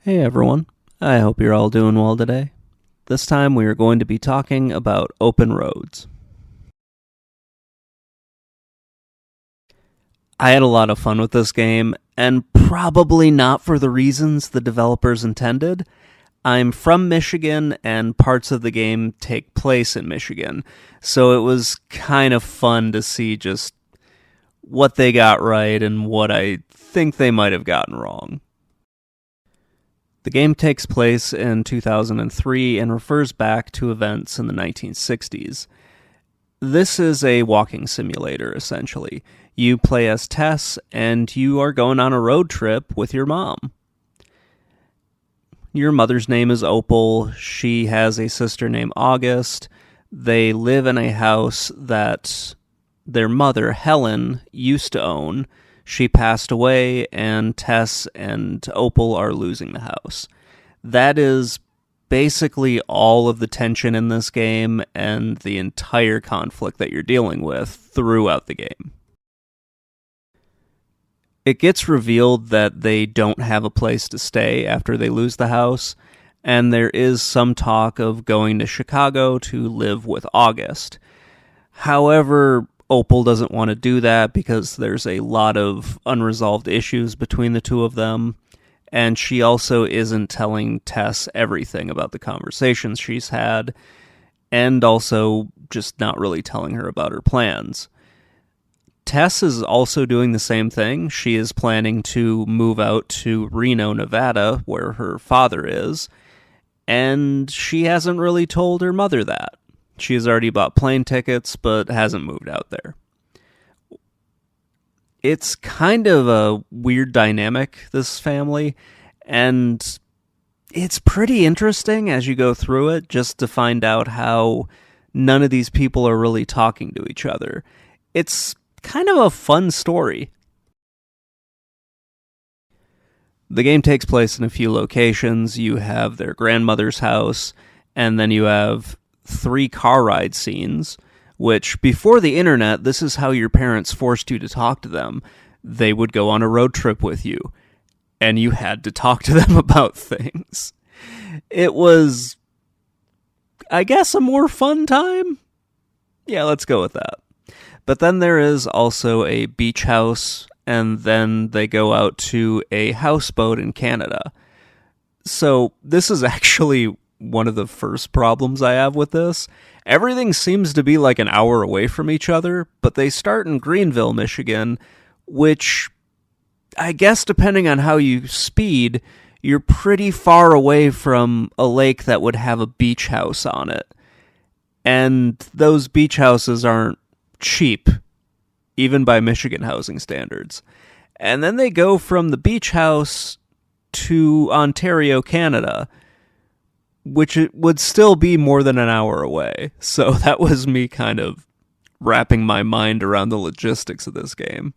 Hey everyone, I hope you're all doing well today. This time we are going to be talking about open roads. I had a lot of fun with this game, and probably not for the reasons the developers intended. I'm from Michigan, and parts of the game take place in Michigan, so it was kind of fun to see just what they got right and what I think they might have gotten wrong. The game takes place in 2003 and refers back to events in the 1960s. This is a walking simulator, essentially. You play as Tess, and you are going on a road trip with your mom. Your mother's name is Opal. She has a sister named August. They live in a house that their mother, Helen, used to own. She passed away, and Tess and Opal are losing the house. That is basically all of the tension in this game and the entire conflict that you're dealing with throughout the game. It gets revealed that they don't have a place to stay after they lose the house, and there is some talk of going to Chicago to live with August. However, Opal doesn't want to do that because there's a lot of unresolved issues between the two of them, and she also isn't telling Tess everything about the conversations she's had, and also just not really telling her about her plans. Tess is also doing the same thing. She is planning to move out to Reno, Nevada, where her father is, and she hasn't really told her mother that. She has already bought plane tickets, but hasn't moved out there. It's kind of a weird dynamic, this family, and it's pretty interesting as you go through it, just to find out how none of these people are really talking to each other. It's kind of a fun story. The game takes place in a few locations. You have their grandmother's house, and then you have 3 car ride scenes, which before the internet, this is how your parents forced you to talk to them. They would go on a road trip with you, and you had to talk to them about things. It was, I guess, a more fun time? Yeah, let's go with that. But then there is also a beach house, and then they go out to a houseboat in Canada. So this is actually one of the first problems I have with this. Everything seems to be like an hour away from each other, but they start in Greenville, Michigan, which I guess depending on how you speed, you're pretty far away from a lake that would have a beach house on it. And those beach houses aren't cheap, even by Michigan housing standards. And then they go from the beach house to Ontario, Canada, which it would still be more than an hour away. So that was me kind of wrapping my mind around the logistics of this game.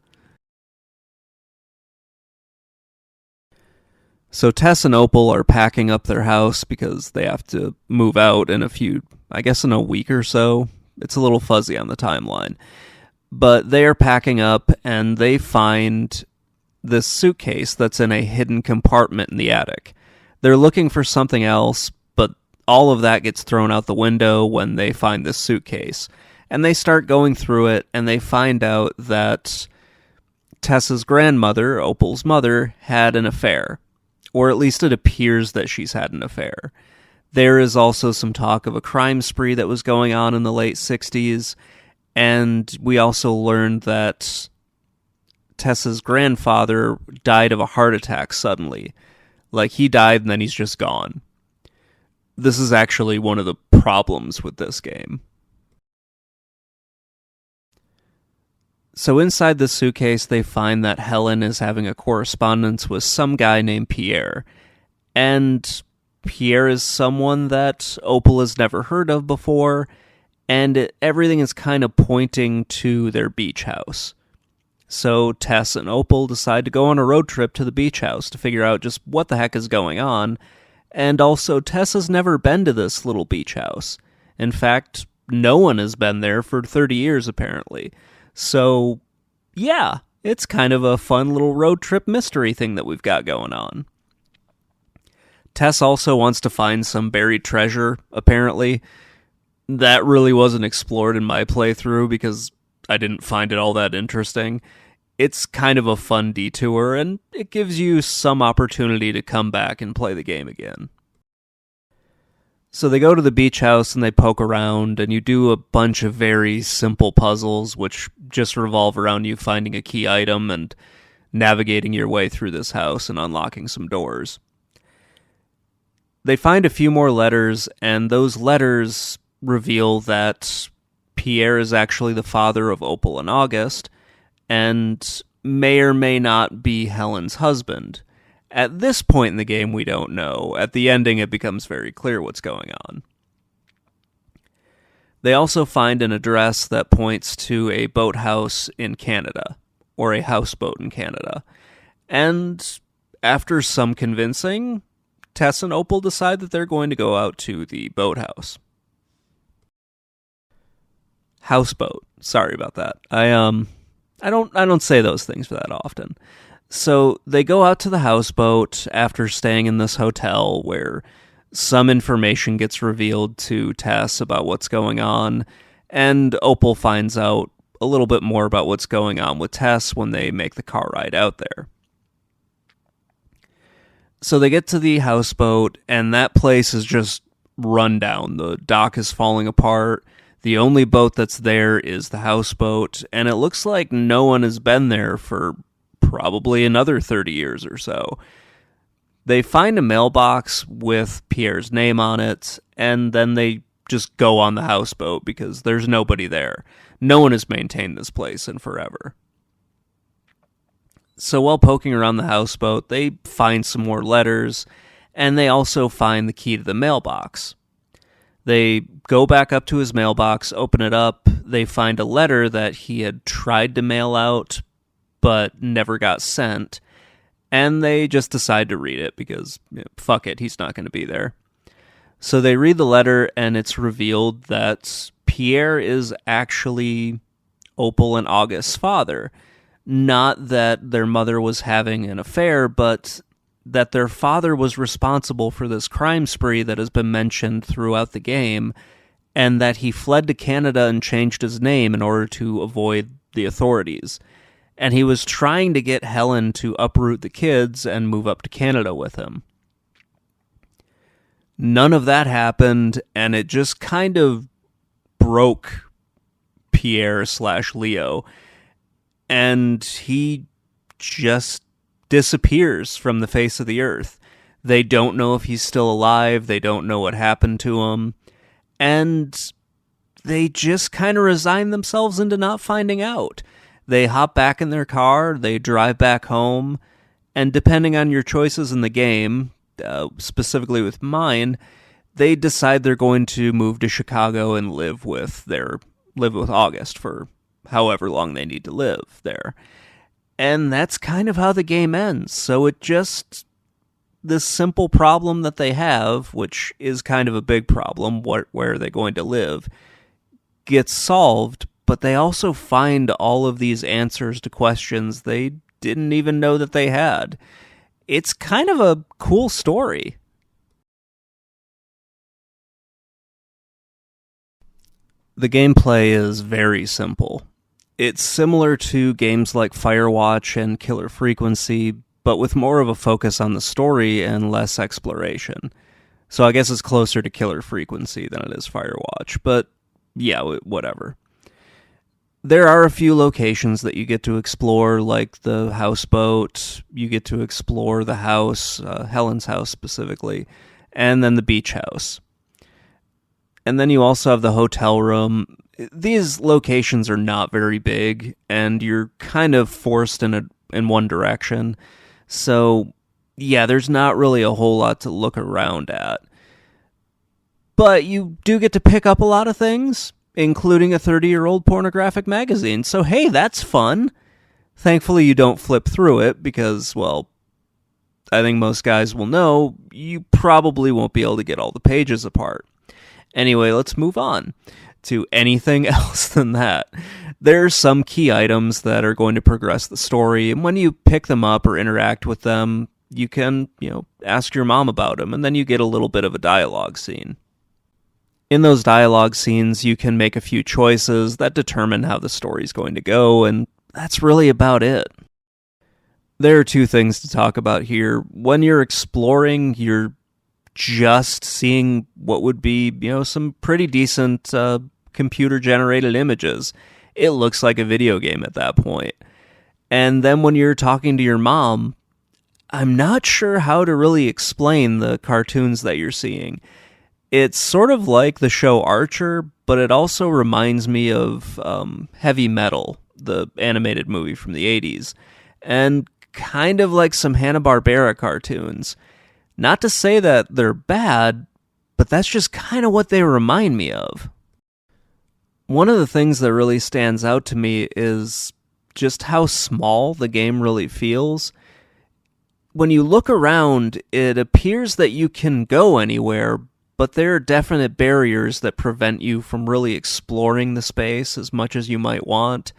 So Tess and Opal are packing up their house because they have to move out in in a week or so. It's a little fuzzy on the timeline. But they are packing up and they find this suitcase that's in a hidden compartment in the attic. They're looking for something else, but all of that gets thrown out the window when they find this suitcase. And they start going through it, and they find out that Tessa's grandmother, Opal's mother, had an affair. Or at least it appears that she's had an affair. There is also some talk of a crime spree that was going on in the late 60s, and we also learned that Tessa's grandfather died of a heart attack suddenly. Like, he died and then he's just gone. This is actually one of the problems with this game. So inside the suitcase, they find that Helen is having a correspondence with some guy named Pierre. And Pierre is someone that Opal has never heard of before, and everything is kind of pointing to their beach house. So Tess and Opal decide to go on a road trip to the beach house to figure out just what the heck is going on, and also Tess has never been to this little beach house. In fact, no one has been there for 30 years, apparently. So, yeah, it's kind of a fun little road trip mystery thing that we've got going on. Tess also wants to find some buried treasure, apparently. That really wasn't explored in my playthrough because I didn't find it all that interesting. It's kind of a fun detour, and it gives you some opportunity to come back and play the game again. So they go to the beach house and they poke around, and you do a bunch of very simple puzzles, which just revolve around you finding a key item and navigating your way through this house and unlocking some doors. They find a few more letters, and those letters reveal that Pierre is actually the father of Opal and August, and may or may not be Helen's husband. At this point in the game, we don't know. At the ending, it becomes very clear what's going on. They also find an address that points to a boathouse in Canada, or a houseboat in Canada. And after some convincing, Tess and Opal decide that they're going to go out to the boathouse. Houseboat. Sorry about that. I don't say those things that often. So they go out to the houseboat after staying in this hotel where some information gets revealed to Tess about what's going on, and Opal finds out a little bit more about what's going on with Tess when they make the car ride out there. So they get to the houseboat, and that place is just run down. The dock is falling apart. The only boat that's there is the houseboat, and it looks like no one has been there for probably another 30 years or so. They find a mailbox with Pierre's name on it, and then they just go on the houseboat because there's nobody there. No one has maintained this place in forever. So while poking around the houseboat, they find some more letters, and they also find the key to the mailbox. They go back up to his mailbox, open it up, they find a letter that he had tried to mail out, but never got sent, and they just decide to read it because, fuck it, he's not going to be there. So they read the letter, and it's revealed that Pierre is actually Opal and August's father. Not that their mother was having an affair, but that their father was responsible for this crime spree that has been mentioned throughout the game, and that he fled to Canada and changed his name in order to avoid the authorities. And he was trying to get Helen to uproot the kids and move up to Canada with him. None of that happened, and it just kind of broke Pierre/Leo, and he just disappears from the face of the earth. They don't know if he's still alive, they don't know what happened to him, and they just kind of resign themselves into not finding out. They hop back in their car, they drive back home, and depending on your choices in the game, specifically with mine, they decide they're going to move to Chicago and live with August for however long they need to live there. And that's kind of how the game ends. So this simple problem that they have, which is kind of a big problem, where are they going to live, gets solved, but they also find all of these answers to questions they didn't even know that they had. It's kind of a cool story. The gameplay is very simple. It's similar to games like Firewatch and Killer Frequency, but with more of a focus on the story and less exploration. So I guess it's closer to Killer Frequency than it is Firewatch, but yeah, whatever. There are a few locations that you get to explore, like the houseboat. You get to explore the house, Helen's house specifically, and then the beach house. And then you also have the hotel room. These locations are not very big, and you're kind of forced in one direction. So, yeah, there's not really a whole lot to look around at. But you do get to pick up a lot of things, including a 30-year-old pornographic magazine. So, hey, that's fun. Thankfully, you don't flip through it because, well, I think most guys will know you probably won't be able to get all the pages apart. Anyway, let's move on to anything else than that. There are some key items that are going to progress the story, and when you pick them up or interact with them, you can, ask your mom about them, and then you get a little bit of a dialogue scene. In those dialogue scenes, you can make a few choices that determine how the story's going to go, and that's really about it. There are two things to talk about here. When you're exploring, you're just seeing what would be, some pretty decent computer-generated images. It looks like a video game at that point. And then when you're talking to your mom, I'm not sure how to really explain the cartoons that you're seeing. It's sort of like the show Archer, but it also reminds me of Heavy Metal, the animated movie from the 80s, and kind of like some Hanna-Barbera cartoons. Not to say that they're bad, but that's just kind of what they remind me of. One of the things that really stands out to me is just how small the game really feels. When you look around, it appears that you can go anywhere, but there are definite barriers that prevent you from really exploring the space as much as you might want,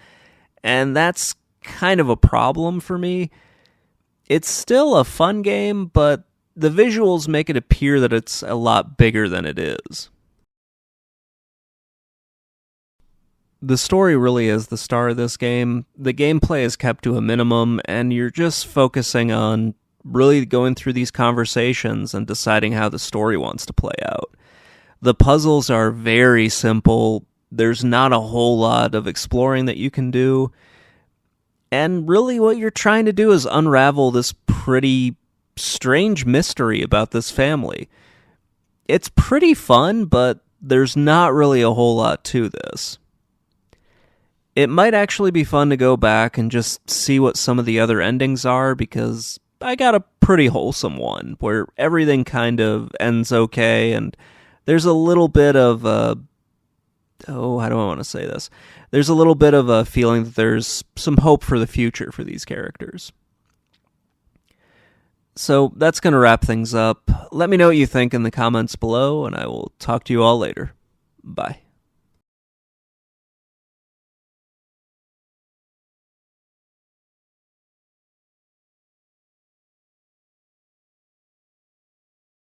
and that's kind of a problem for me. It's still a fun game, but the visuals make it appear that it's a lot bigger than it is. The story really is the star of this game. The gameplay is kept to a minimum, and you're just focusing on really going through these conversations and deciding how the story wants to play out. The puzzles are very simple. There's not a whole lot of exploring that you can do. And really what you're trying to do is unravel this pretty strange mystery about this family. It's pretty fun, but there's not really a whole lot to this. It might actually be fun to go back and just see what some of the other endings are, because I got a pretty wholesome one where everything kind of ends okay, and there's a little bit of how do I want to say this? There's a little bit of a feeling that there's some hope for the future for these characters. So that's going to wrap things up. Let me know what you think in the comments below, and I will talk to you all later. Bye.